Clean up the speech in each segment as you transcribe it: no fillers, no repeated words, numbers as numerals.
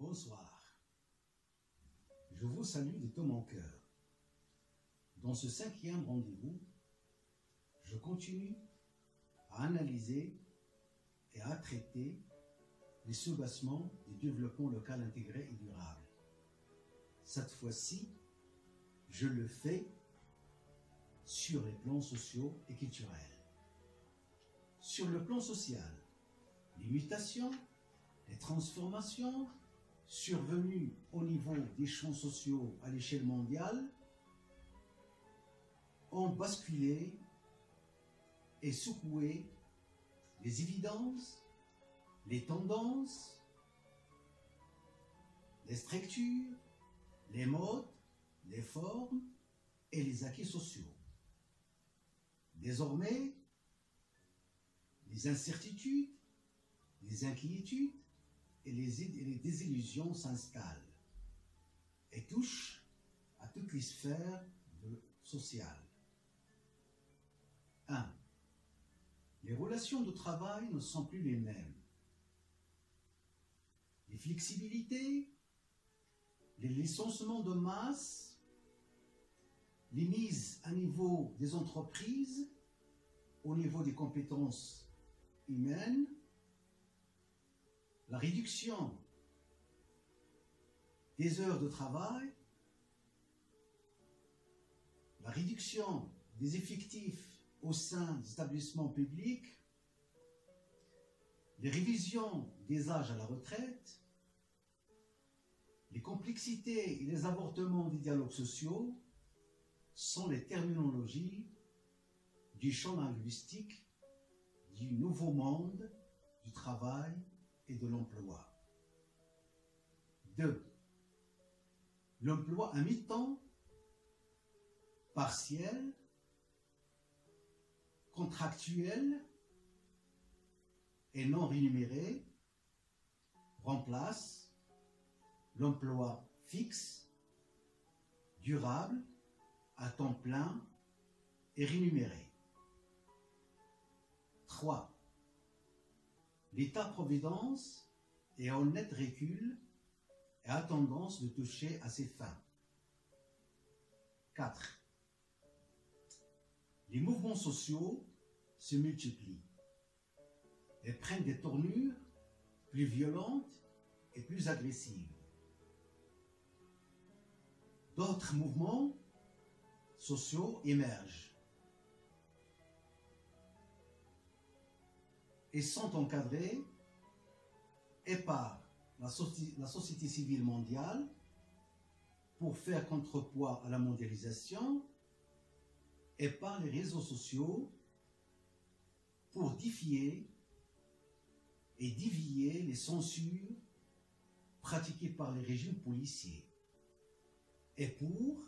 Bonsoir. Je vous salue de tout mon cœur. Dans ce 5e rendez-vous, je continue à analyser et à traiter les soubassements du développement local intégré et durable. Cette fois-ci, je le fais sur les plans sociaux et culturels. Sur le plan social, les mutations, les transformations survenues au niveau des champs sociaux à l'échelle mondiale ont basculé et secoué les évidences, les tendances, les structures, les modes, les formes et les acquis sociaux. Désormais, les incertitudes, les inquiétudes et les désillusions s'installent et touchent à toutes les sphères sociales. 1. Les relations de travail ne sont plus les mêmes. Les flexibilités, les licenciements de masse, les mises à niveau des entreprises, au niveau des compétences humaines, la réduction des heures de travail, la réduction des effectifs au sein des établissements publics, les révisions des âges à la retraite, les complexités et les avortements des dialogues sociaux sont les terminologies du champ linguistique du nouveau monde du travail et de l'emploi. 2. L'emploi à mi-temps, partiel, contractuel et non rémunéré remplace l'emploi fixe, durable, à temps plein et rémunéré. 3. L'État-providence est en net recul et a tendance de toucher à ses fins. 4. Les mouvements sociaux se multiplient et prennent des tournures plus violentes et plus agressives. D'autres mouvements sociaux émergent et sont encadrés et par la société civile mondiale pour faire contrepoids à la mondialisation et par les réseaux sociaux pour défier et dévier les censures pratiquées par les régimes policiers et pour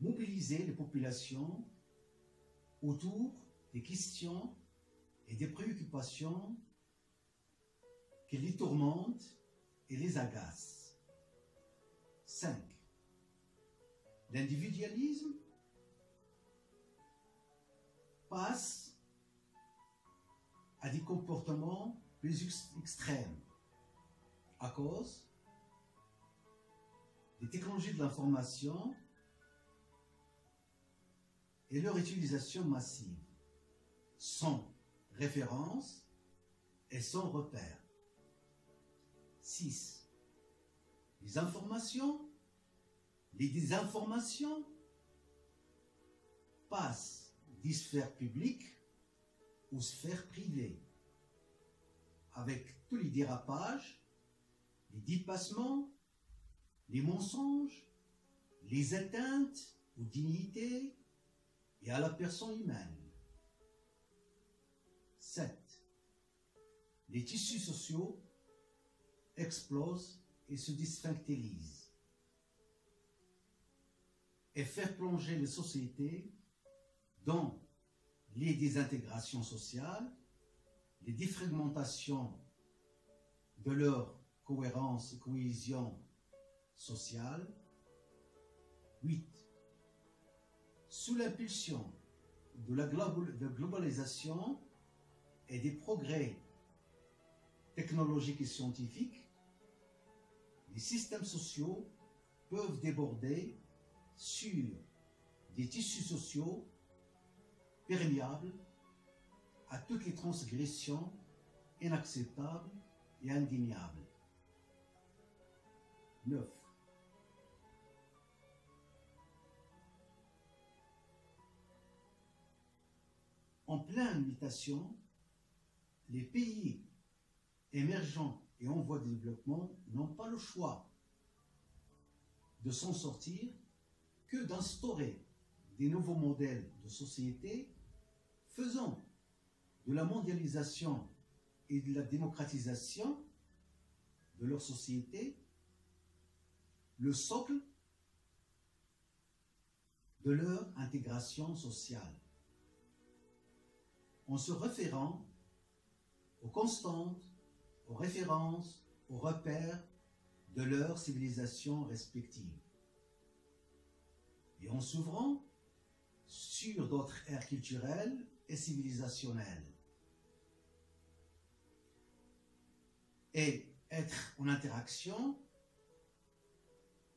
mobiliser les populations autour des questions et des préoccupations qui les tourmentent et les agacent. 5. L'individualisme passe à des comportements plus extrêmes à cause des technologies de l'information et leur utilisation massive, sans référence et sans repère. 6. Les informations, les désinformations passent des sphères publiques aux sphères privées, avec tous les dérapages, les dépassements, les mensonges, les atteintes aux dignités et à la personne humaine. 7. Les tissus sociaux explosent et se dysfonctionnent et faire plonger les sociétés dans les désintégrations sociales, les défragmentations de leur cohérence et cohésion sociale. 8. Sous l'impulsion de la globalisation et des progrès technologiques et scientifiques, les systèmes sociaux peuvent déborder sur des tissus sociaux perméables à toutes les transgressions inacceptables et indéniables. 9. En pleine mutation, les pays émergents et en voie de développement n'ont pas le choix de s'en sortir que d'instaurer des nouveaux modèles de société faisant de la mondialisation et de la démocratisation de leur société le socle de leur intégration sociale, en se référant aux constantes, aux références, aux repères de leurs civilisations respectives, et en s'ouvrant sur d'autres ères culturelles et civilisationnelles, et être en interaction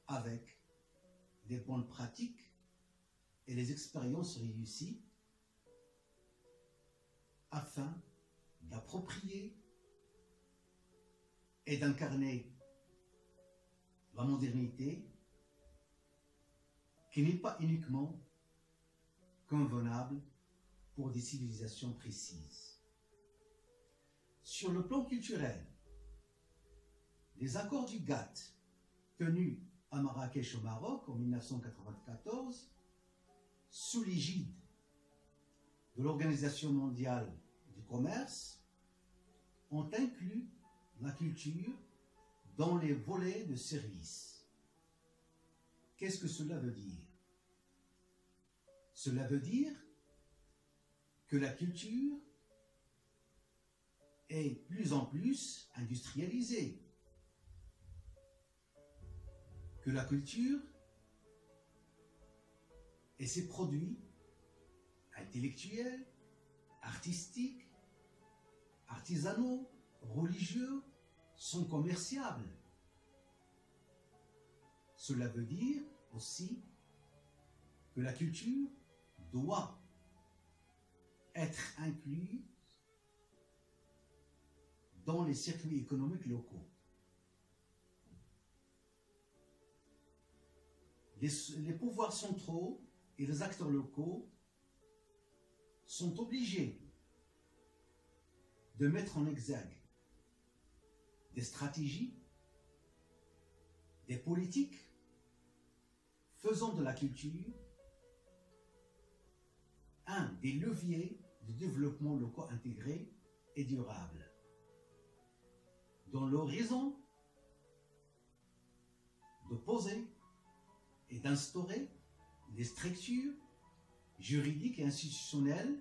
avec les bonnes pratiques et les expériences réussies afin d'approprier et d'incarner la modernité qui n'est pas uniquement convenable pour des civilisations précises. Sur le plan culturel, les accords du GATT tenus à Marrakech au Maroc en 1994, sous l'égide de l'Organisation mondiale du commerce, ont inclus la culture dans les volets de services. Qu'est-ce que cela veut dire? Cela veut dire que la culture est plus en plus industrialisée, que la culture et ses produits intellectuels, artistiques, artisanaux, religieux sont commerciables. Cela veut dire aussi que la culture doit être incluse dans les circuits économiques locaux. Les pouvoirs centraux et les acteurs locaux sont obligés de mettre en exergue des stratégies, des politiques faisant de la culture un des leviers de développement locaux intégré et durable, dans l'horizon de poser et d'instaurer des structures juridiques et institutionnelles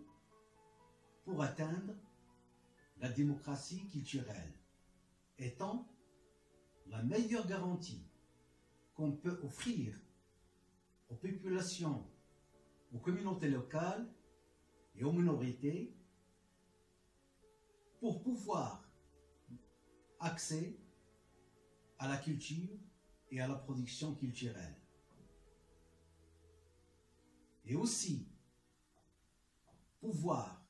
pour atteindre la démocratie culturelle, étant la meilleure garantie qu'on peut offrir aux populations, aux communautés locales et aux minorités pour pouvoir accéder à la culture et à la production culturelle. Et aussi pouvoir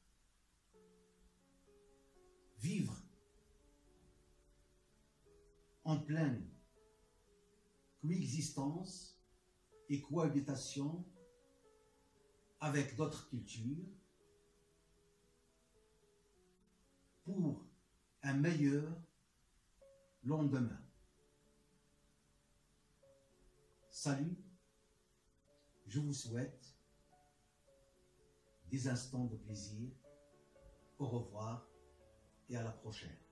vivre en pleine coexistence et cohabitation avec d'autres cultures pour un meilleur lendemain. Salut, je vous souhaite des instants de plaisir. Au revoir et à la prochaine.